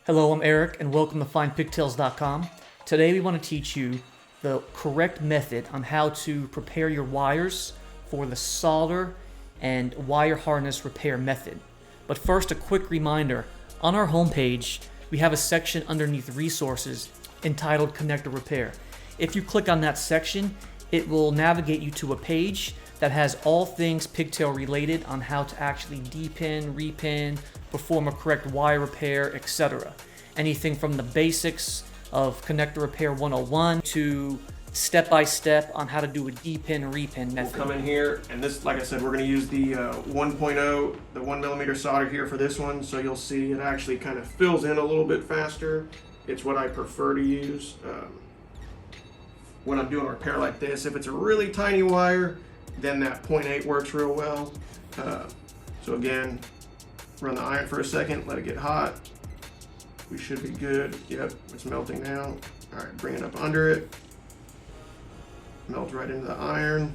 Hello, I'm Eric and welcome to findpigtails.com. Today we want to teach you the correct method on how to prepare your wires for the solder and wire harness repair method. But first, a quick reminder, on our homepage we have a section underneath resources entitled Connector Repair. If you click on that section, it will navigate you to a page that has all things pigtail related on how to actually depin, repin, perform a correct wire repair, etc. Anything from the basics of connector repair 101 to step-by-step on how to do a depin, repin method. We'll come in here, and this, like I said, we're going to use the 1.0, the 1mm solder here for this one, so you'll see it actually kind of fills in a little bit faster. It's what I prefer to use when I'm doing a repair like this. If it's a really tiny wire, then that 0.8 works real well. So again, run the iron for a second, let it get hot. We should be good. Yep, it's melting now. All right, bring it up under it. Melt right into the iron,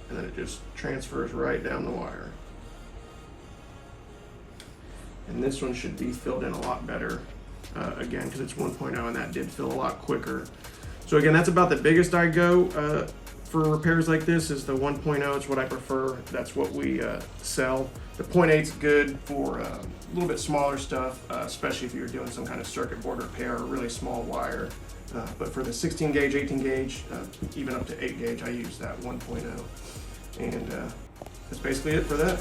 and then it just transfers right down the wire. And this one should be filled in a lot better, again, because it's 1.0 and that did fill a lot quicker. So again, that's about the biggest I go for repairs like this is the 1.0. It's what I prefer. That's what we sell. The 0.8 is good for a little bit smaller stuff, especially if you're doing some kind of circuit board repair or really small wire. But for the 16 gauge, 18 gauge, even up to 8 gauge, I use that 1.0. And that's basically it for that.